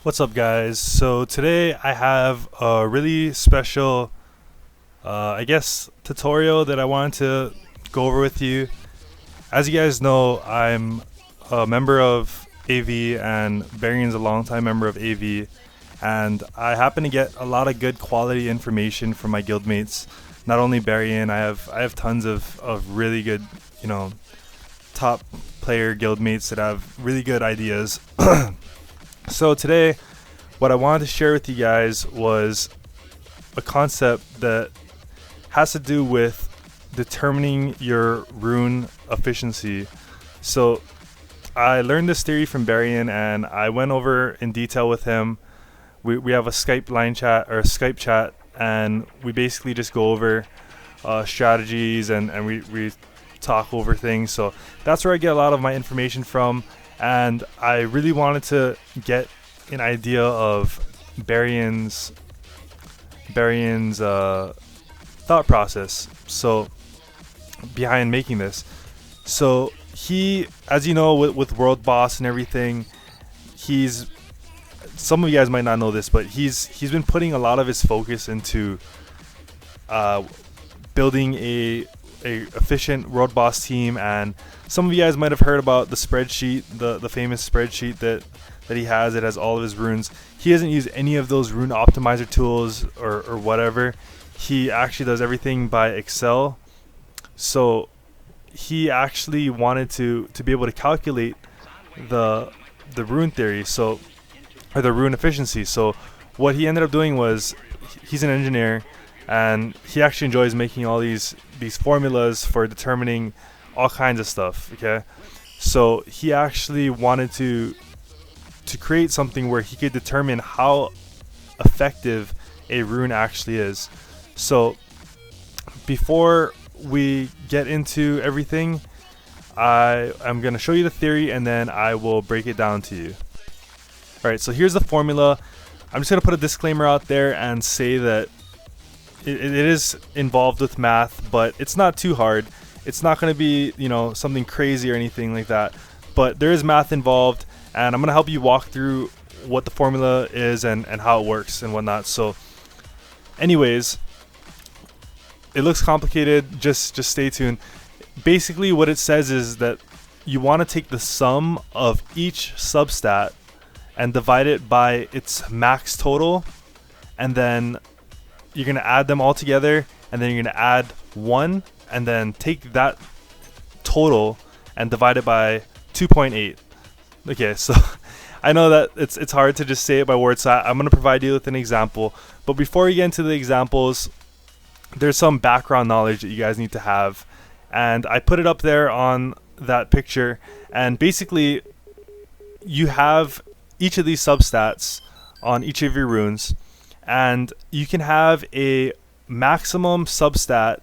What's up, guys? So today I have a really special, tutorial that I wanted to go over with you. As you guys know, I'm a member of AV and Barian's a longtime member of AV, and I happen to get a lot of good quality information from my guildmates. Not only Barian, I have tons of really good, top player guildmates that have really good ideas. So today, what I wanted to share with you guys was a concept that has to do with determining your rune efficiency. So I learned this theory from Barian, and I went over in detail with him. We have a Skype line chat or a Skype chat, and we basically just go over strategies and we talk over things. So that's where I get a lot of my information from. And I really wanted to get an idea of Barian's thought process behind making this. So he, as you know, with World Boss and everything, some of you guys might not know this, but he's been putting a lot of his focus into building a efficient World Boss team. And some of you guys might have heard about the spreadsheet, the famous spreadsheet that he has. It has all of his runes. He doesn't use any of those rune optimizer tools or whatever. He actually does everything by Excel. So he actually wanted to be able to calculate the rune theory, or the rune efficiency. So what he ended up doing was, he's an engineer, and he actually enjoys making all these formulas for determining all kinds of stuff. Okay, so he actually wanted to create something where he could determine how effective a rune actually is. So before we get into everything, I'm going to show you the theory, and then I will break it down to you. Alright, so here's the formula. I'm just going to put a disclaimer out there and say that it is involved with math, but it's not too hard. It's not going to be, something crazy or anything like that, but there is math involved, and I'm going to help you walk through what the formula is and how it works and whatnot. So anyways, it looks complicated. Just stay tuned. Basically what it says is that you want to take the sum of each substat and divide it by its max total, and then you're going to add them all together, and then you're going to add 1, and then take that total and divide it by 2.8. Okay, so I know that it's hard to just say it by words, so I'm going to provide you with an example. But before we get into the examples, there's some background knowledge that you guys need to have, and I put it up there on that picture. And basically, you have each of these substats on each of your runes, and you can have a maximum substat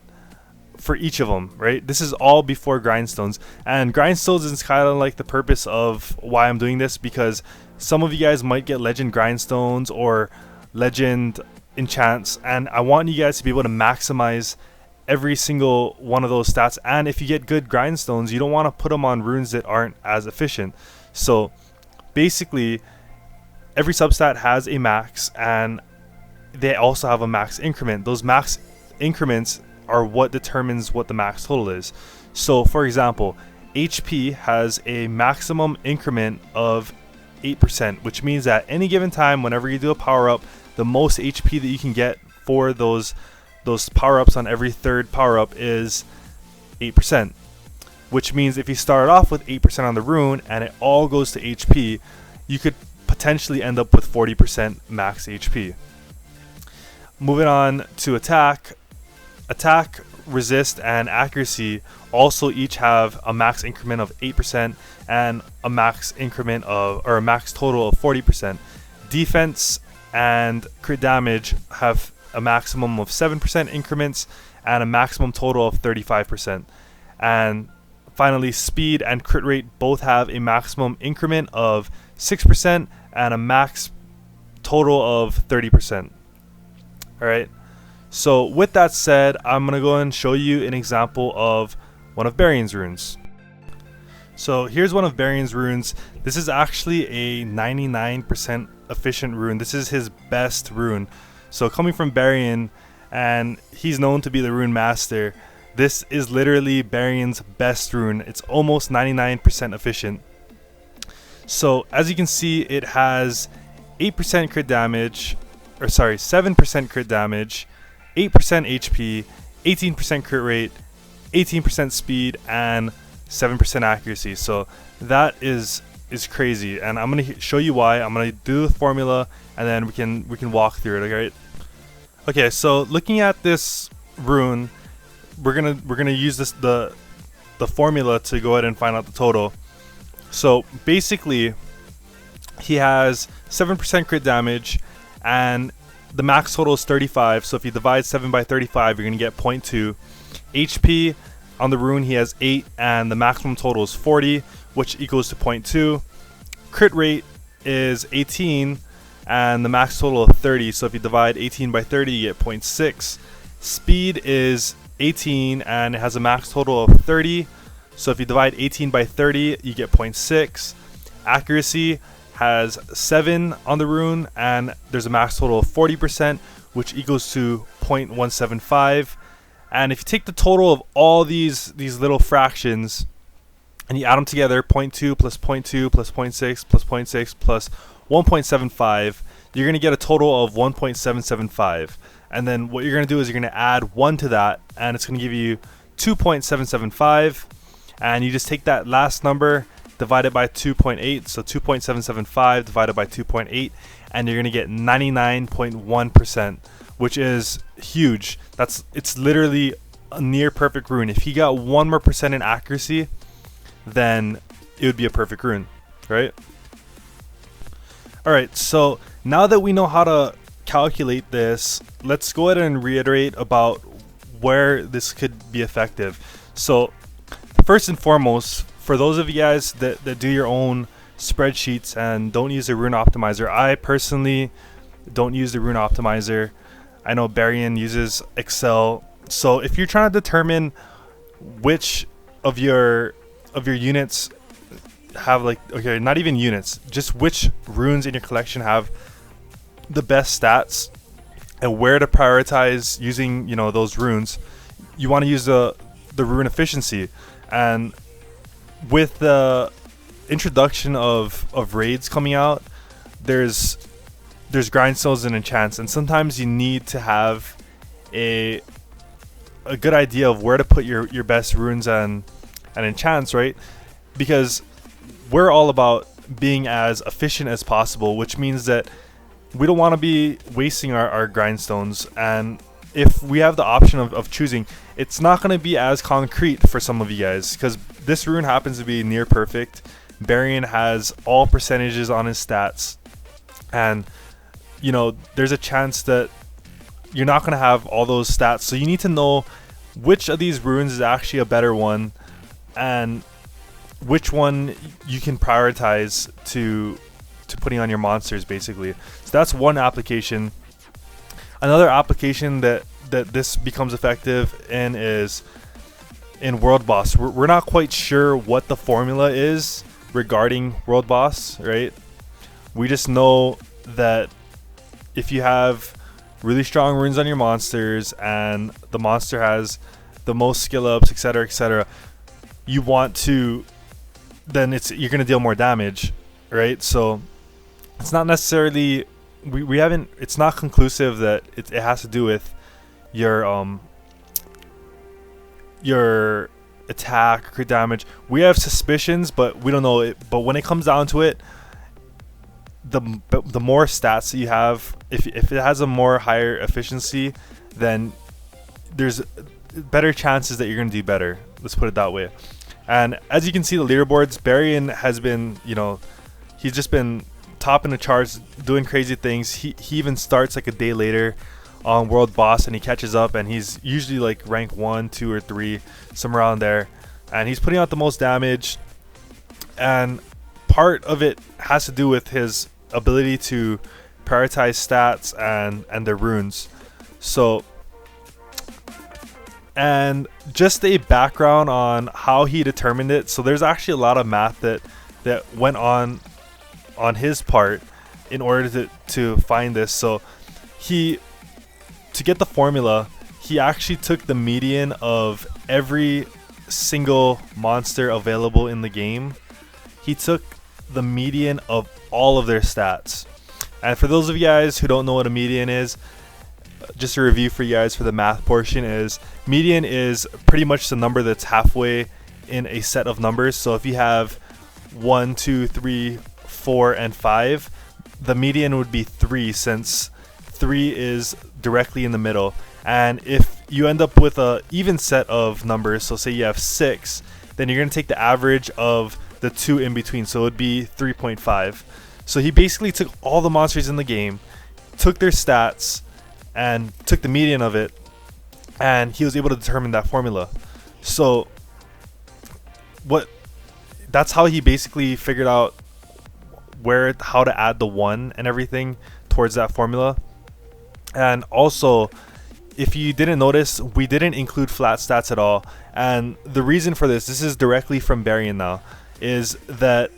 for each of them, right? This is all before grindstones, and grindstones is kind of like the purpose of why I'm doing this, because some of you guys might get legend grindstones or legend enchants, and I want you guys to be able to maximize every single one of those stats. And if you get good grindstones, you don't want to put them on runes that aren't as efficient. So basically, every substat has a max, and they also have a max increment. Those max increments are what determines what the max total is. So for example, HP has a maximum increment of 8%, which means that any given time, whenever you do a power up, the most HP that you can get for those power ups on every third power up is 8%, which means if you start off with 8% on the rune and it all goes to HP, you could potentially end up with 40% max HP. Moving on to attack, resist, and accuracy also each have a max increment of 8% and a max increment or a max total of 40%. Defense and crit damage have a maximum of 7% increments and a maximum total of 35%. And finally, speed and crit rate both have a maximum increment of 6% and a max total of 30%. Alright, so with that said, I'm going to go and show you an example of one of Barian's runes. So here's one of Barian's runes. This is actually a 99% efficient rune. This is his best rune. So coming from Barian, and he's known to be the rune master, this is literally Barian's best rune. It's almost 99% efficient. So as you can see, it has 8% crit damage, or sorry, 7% crit damage, 8% HP, 18% crit rate, 18% speed, and 7% accuracy. So that is crazy, and I'm gonna show you why. I'm gonna do the formula, and then we can walk through it. Okay. Okay. So looking at this rune, we're gonna use the formula to go ahead and find out the total. So basically, he has 7% crit damage, and the max total is 35. So if you divide 7 by 35, you're gonna get 0.2. HP on the rune, he has 8, and the maximum total is 40, which equals to 0.2. Crit rate is 18, and the max total of 30. So if you divide 18 by 30, you get 0.6. Speed is 18, and it has a max total of 30. So if you divide 18 by 30, you get 0.6. Accuracy has 7 on the rune, and there's a max total of 40%, which equals to 0.175. And if you take the total of all these little fractions and you add them together, 0.2 plus 0.2 plus 0.6 plus 0.6 plus 1.75, you're going to get a total of 1.775. And then what you're going to do is you're going to add 1 to that, and it's going to give you 2.775. And you just take that last number, divide it by 2.8, so 2.775 divided by 2.8, and you're going to get 99.1%, which is huge. It's literally a near perfect rune. If he got 1 more percent in accuracy, then it would be a perfect rune, right? Alright, so now that we know how to calculate this, let's go ahead and reiterate about where this could be effective. So first and foremost, for those of you guys that do your own spreadsheets and don't use the rune optimizer, I personally don't use the rune optimizer. I know Barian uses Excel. So if you're trying to determine which of your units have, like, okay, not even units, just which runes in your collection have the best stats and where to prioritize using, you know, those runes, you want to use the rune efficiency. And with the introduction of raids coming out, there's grindstones and enchants, and sometimes you need to have a good idea of where to put your best runes and enchants, right? Because we're all about being as efficient as possible, which means that we don't want to be wasting our grindstones. And if we have the option of choosing, it's not going to be as concrete for some of you guys, because this rune happens to be near perfect. Barian has all percentages on his stats, and you know, there's a chance that you're not going to have all those stats. So you need to know which of these runes is actually a better one, and which one you can prioritize to putting on your monsters, basically. So that's one application. Another application that this becomes effective in is in World Boss. We're not quite sure what the formula is regarding World Boss, right? We just know that if you have really strong runes on your monsters and the monster has the most skill ups, etc., you want to, then you're going to deal more damage, right? So it's not necessarily, we haven't, it's not conclusive that it has to do with your attack, crit damage. We have suspicions, but we don't know it. But when it comes down to it, the more stats that you have, if it has a more higher efficiency, then there's better chances that you're going to do better. Let's put it that way. And as you can see, the leaderboards, Barian has been, you know, he's just been topping the charts, doing crazy things. He even starts like a day later on World Boss, and he catches up, and he's usually like rank 1, 2, or 3, somewhere around there, and he's putting out the most damage. And part of it has to do with his ability to prioritize stats and their runes. So And just a background on how he determined it. So there's actually a lot of math that went on his part in order to find this. So to get the formula, he actually took the median of every single monster available in the game. He took the median of all of their stats. And for those of you guys who don't know what a median is, just a review for you guys for the math portion is median is pretty much the number that's halfway in a set of numbers. So if you have 1, 2, 3, 4, and 5, the median would be 3, since 3 is directly in the middle. And if you end up with a even set of numbers, so say you have 6, then you're going to take the average of the 2 in between, so it would be 3.5. So he basically took all the monsters in the game, took their stats, and took the median of it, and he was able to determine that formula. So that's how he basically figured out how to add the 1 and everything towards that formula. And also, if you didn't notice, we didn't include flat stats at all. And the reason for this is directly from Varian now, is that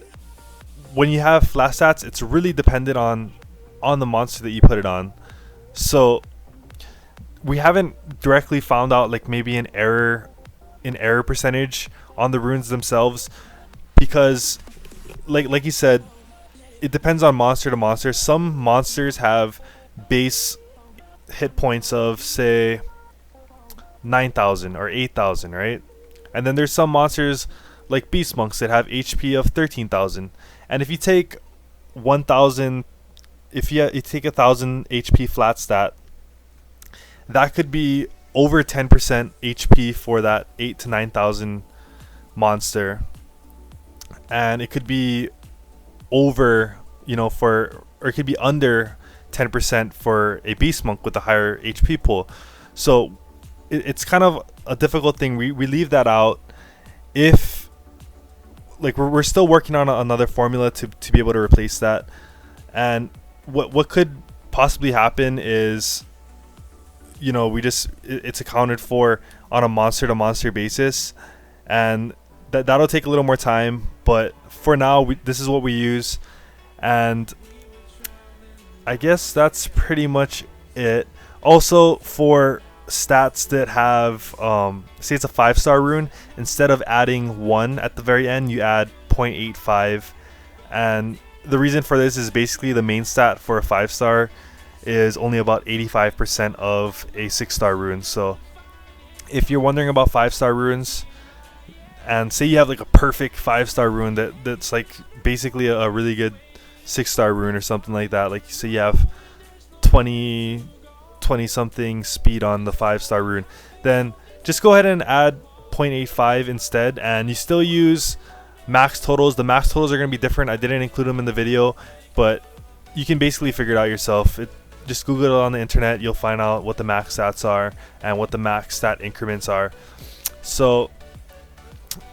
when you have flat stats, it's really dependent on the monster that you put it on. So we haven't directly found out like maybe an error percentage on the runes themselves, because like you said, it depends on monster to monster. Some monsters have base hit points of say 9,000 or 8,000, right? And then there's some monsters like beast monks that have HP of 13,000. And if you take 1,000, if you take 1,000 HP flat stat, that could be over 10% HP for that 8 to 9,000 monster, and it could be over, or it could be under 10% for a beast monk with a higher HP pool. So it's kind of a difficult thing. We leave that out. If like we're still working on another formula to be able to replace that. And what could possibly happen is, it's accounted for on a monster to monster basis, and that'll take a little more time, but for now this is what we use. And I guess that's pretty much it. Also, for stats that have say it's a 5-star rune, instead of adding 1 at the very end, you add 0.85. And the reason for this is basically the main stat for a 5-star is only about 85% of a 6-star rune. So if you're wondering about 5-star runes, and say you have like a perfect 5-star rune that's like basically a really good 6-star rune or something like that, like say you have 20 something speed on the 5-star rune, then just go ahead and add 0.85 instead, and you still use max totals. The max totals are going to be different. I didn't include them in the video, but you can basically figure it out yourself. Just Google it on the internet, you'll find out what the max stats are and what the max stat increments are. So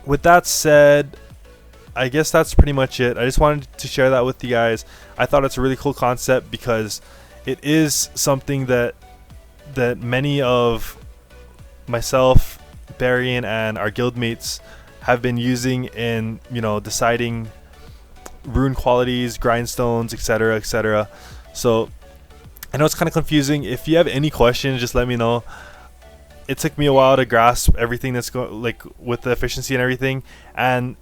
with that said, I guess that's pretty much it. I just wanted to share that with you guys. I thought it's a really cool concept because it is something that many of myself, Varian, and our guildmates have been using in deciding rune qualities, grindstones, etc., etc. So I know it's kind of confusing. If you have any questions, just let me know. It took me a while to grasp everything that's with the efficiency and everything, and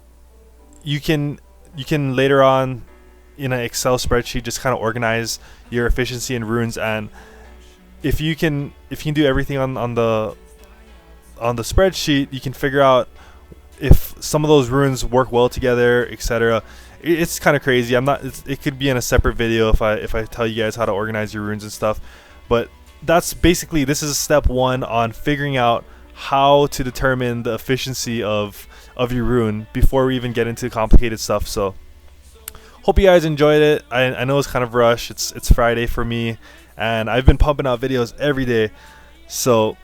you can later on in an Excel spreadsheet just kind of organize your efficiency in runes. And if you can do everything on the spreadsheet, you can figure out if some of those runes work well together, etc. It's kind of crazy. It could be in a separate video if I tell you guys how to organize your runes and stuff. But that's basically, this is step 1 on figuring out how to determine the efficiency of your rune before we even get into complicated stuff. So hope you guys enjoyed it. I know it's kind of rushed. It's Friday for me, and I've been pumping out videos every day. So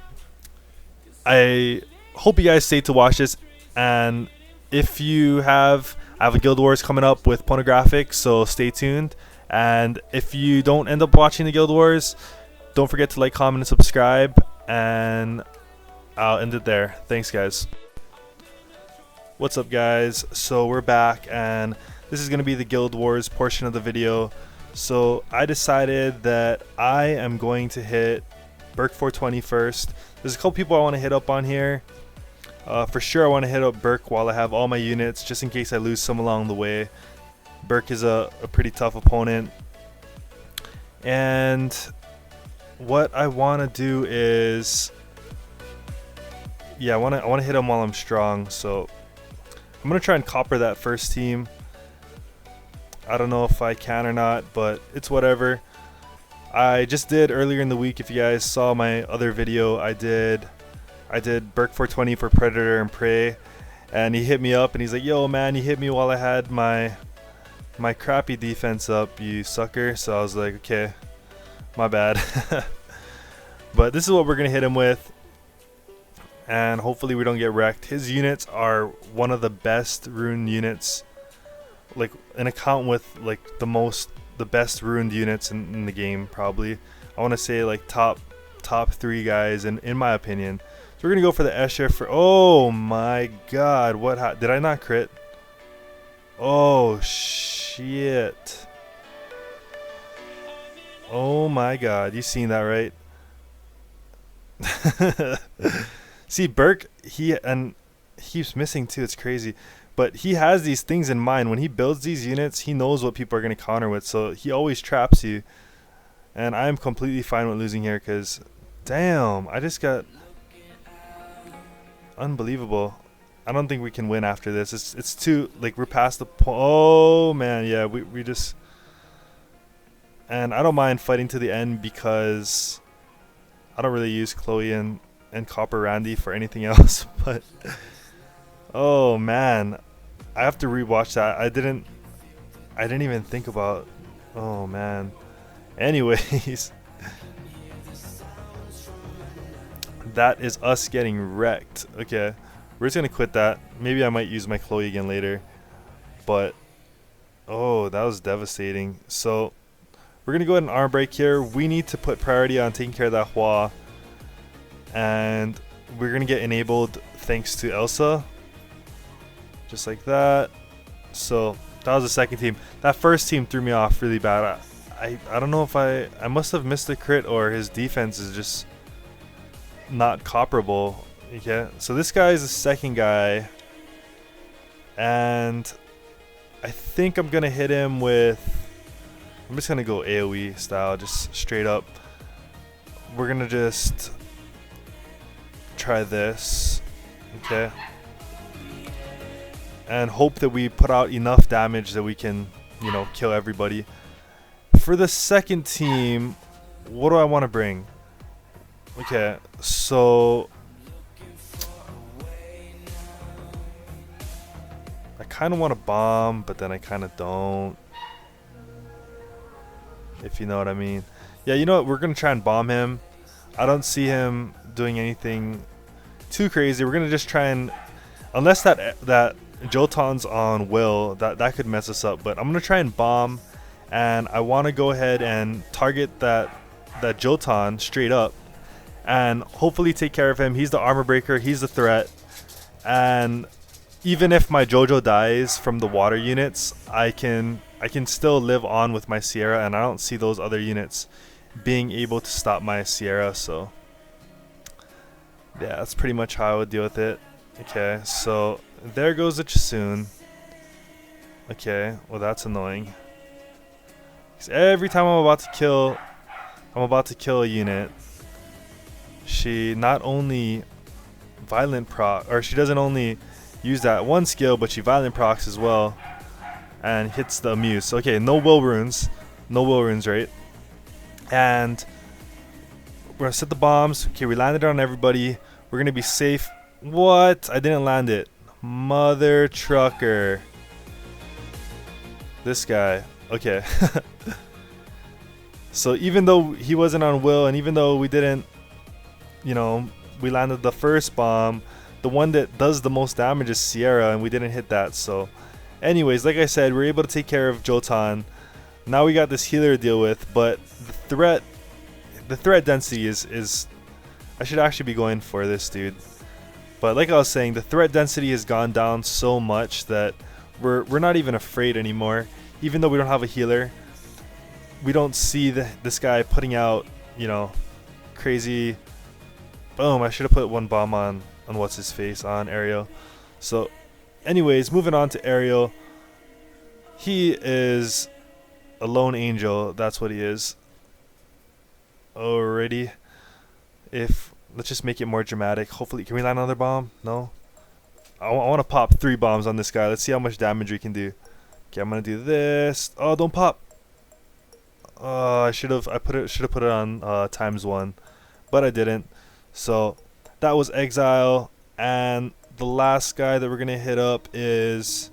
I hope you guys stay to watch this. And if you I have a Guild Wars coming up with Pornographic, so stay tuned. And if you don't end up watching the Guild Wars, don't forget to like, comment, and subscribe. And I'll end it there. Thanks, guys. What's up, guys? So we're back, and this is going to be the Guild Wars portion of the video. So I decided that I am going to hit Burke 420 first. There's a couple people I want to hit up on here. For sure I want to hit up Burke while I have all my units, just in case I lose some along the way. Burke is a pretty tough opponent. And what I want to do is, yeah, I want to hit him while I'm strong. So I'm going to try and copper that first team. I don't know if I can or not, but it's whatever. I just did earlier in the week, if you guys saw my other video, I did Burke 420 for Predator and Prey, and he hit me up and he's like, yo man, you hit me while I had my crappy defense up, you sucker. So I was like, okay, my bad. But this is what we're gonna hit him with, and hopefully we don't get wrecked. His units are one of the best rune units, like an account with like the best ruined units in the game, probably. I want to say like top 3 guys in my opinion. So we're gonna go for the Escher for, oh my god, what did I not crit? Oh shit. Oh my god, you seen that, right? See, Burke, he keeps missing too, it's crazy. But he has these things in mind. When he builds these units, he knows what people are going to counter with, so he always traps you. And I'm completely fine with losing here because, damn, I just got unbelievable. I don't think we can win after this. It's too, like, we're past the point. Oh man, yeah, we just, and I don't mind fighting to the end because I don't really use Chloe and Copper Randy for anything else. But oh man, I have to rewatch that. I didn't even think about, oh man. Anyways, that is us getting wrecked. Okay, we're just gonna quit that. Maybe I might use my Chloe again later, but oh, that was devastating. So we're gonna go ahead and armor break here. We need to put priority on taking care of that Hua, and we're gonna get enabled thanks to Elsa. Just like that. So that was the second team. That first team threw me off really bad. I don't know if I must have missed a crit, or his defense is just not copperable. Okay, so this guy is the second guy, and I think I'm gonna hit him with, I'm just gonna go AoE style, just straight up. We're gonna just try this, okay, and hope that we put out enough damage that we can, you know, kill everybody. For the second team, what do I want to bring? Okay, so I kind of want to bomb, but then I kind of don't, if you know what I mean. Yeah, you know what, we're gonna try and bomb him. I don't see him doing anything too crazy. We're gonna just try and, unless that Jotun's on Will, that could mess us up, but I'm gonna try and bomb, and I want to go ahead and target that Jotun straight up and hopefully take care of him. He's the armor breaker, he's the threat, and even if my Jojo dies from the water units, I can still live on with my Sierra, and I don't see those other units being able to stop my Sierra. So yeah, that's pretty much how I would deal with it. Okay, so there goes the Chasun. Okay, well that's annoying. 'Cause every time I'm about to kill a unit, she not only violent proc, or she doesn't only use that one skill, but she violent procs as well and hits the Amuse. Okay, no will runes, right? And we're gonna set the bombs. Okay, we landed on everybody. We're gonna be safe. What? I didn't land it. Mother trucker. This guy. Okay. So even though he wasn't on Will, and even though we didn't, you know, we landed the first bomb, the one that does the most damage is Sierra, and we didn't hit that. So anyways, like I said, we're able to take care of Jotun. Now we got this healer to deal with, but the threat density is I should actually be going for this dude. But like I was saying, the threat density has gone down so much that we're not even afraid anymore. Even though we don't have a healer, we don't see this guy putting out, crazy. Boom! I should have put one bomb on what's his face on Ariel. So, anyways, moving on to Ariel. He is a lone angel. That's what he is. Alrighty. Let's just make it more dramatic. Hopefully, can we land another bomb? No. I want to pop 3 bombs on this guy. Let's see how much damage we can do. Okay, I'm gonna do this. Oh, don't pop. I should have put it on ×1, but I didn't. So that was Exile, and the last guy that we're gonna hit up it's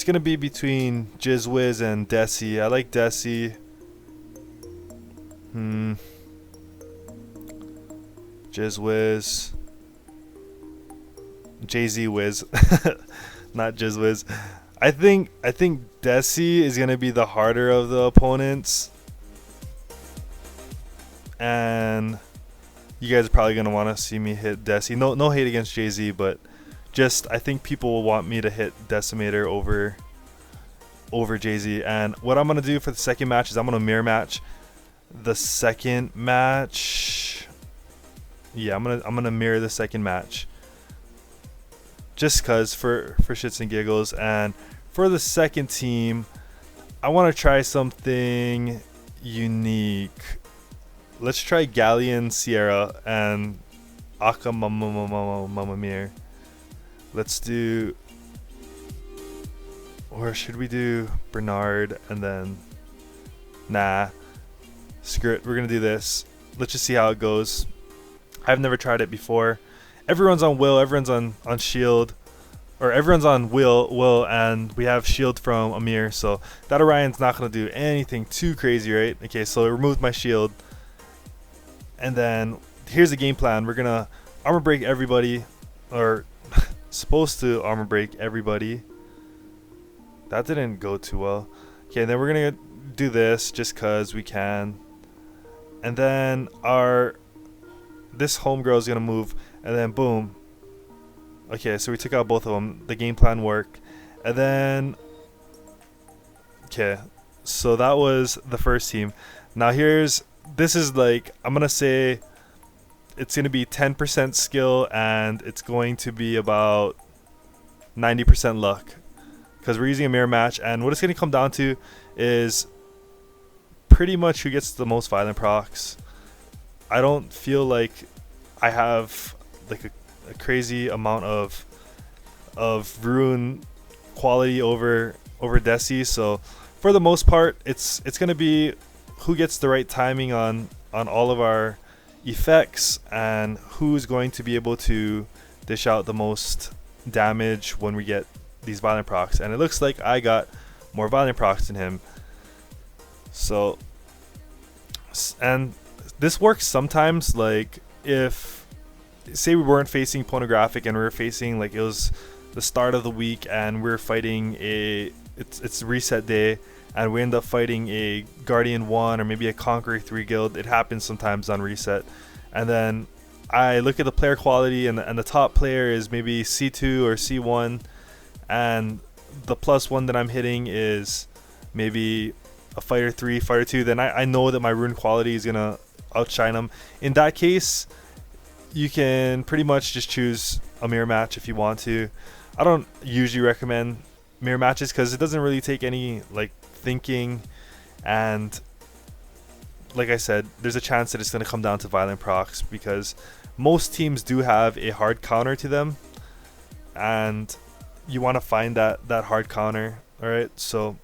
gonna be between Jizzwiz and Desi. I like Desi. Jizzwiz. Jay-Z Wiz. Not Jizzwiz. I think Desi is gonna be the harder of the opponents, and you guys are probably gonna want to see me hit Desi. No hate against Jay-Z, but just I think people will want me to hit Decimator over Jay-Z. And what I'm gonna do for the second match is I'm gonna mirror match the second match. Yeah, I'm gonna mirror the second match, just cause for shits and giggles. And for the second team, I want to try something unique. Let's try Galleon Sierra and Aka Mama Mir. Let's do, or should we do Bernard and then, nah, screw it, we're gonna do this. Let's just see how it goes. I've never tried it before. Everyone's on Will, everyone's on Shield, or everyone's on Will, and we have Shield from Amir, so that Orion's not going to do anything too crazy, right? Okay, so I removed my Shield, and then here's the game plan. We're going to armor break everybody, or supposed to armor break everybody. That didn't go too well. Okay, then we're going to do this just because we can, and then this homegirl is going to move, and then boom. Okay, so we took out both of them. The game plan worked. And then, okay, so that was the first team. Now this is like, I'm going to say it's going to be 10% skill, and it's going to be about 90% luck, because we're using a mirror match. And what it's going to come down to is pretty much who gets the most violent procs. I don't feel like I have like a crazy amount of rune quality over Desi, so for the most part it's gonna be who gets the right timing on all of our effects, and who's going to be able to dish out the most damage when we get these violent procs. And it looks like I got more violent procs than him. So, and this works sometimes, like if say we weren't facing Pornographic and we were facing, like, it was the start of the week and we're fighting it's reset day, and we end up fighting a Guardian 1 or maybe a Conqueror 3 guild. It happens sometimes on reset, and then I look at the player quality, and the top player is maybe C2 or C1, and the +1 that I'm hitting is maybe a Fighter 3, Fighter 2, then I know that my rune quality is gonna outshine them. In that case, you can pretty much just choose a mirror match if you want to. I don't usually recommend mirror matches because it doesn't really take any like thinking, and like I said, there's a chance that it's going to come down to violent procs, because most teams do have a hard counter to them, and you want to find that hard counter. Alright, so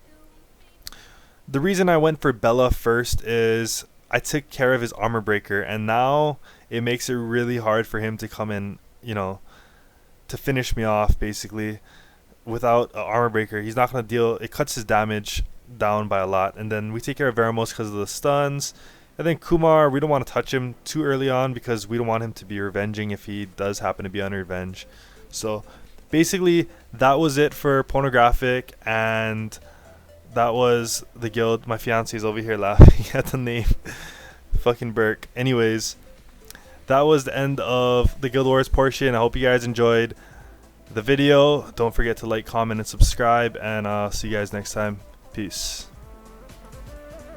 the reason I went for Bella first is I took care of his armor breaker, and now it makes it really hard for him to come in, to finish me off basically. Without an armor breaker, he's not going to deal, it cuts his damage down by a lot. And then we take care of Veramos because of the stuns. And then Kumar, we don't want to touch him too early on because we don't want him to be revenging if he does happen to be on revenge. So basically that was it for Pornographic, and that was the guild. My fiance is over here laughing at the name. Fucking Burke. Anyways, that was the end of the Guild Wars portion. I hope you guys enjoyed the video. Don't forget to like, comment, and subscribe, and see you guys next time. Peace.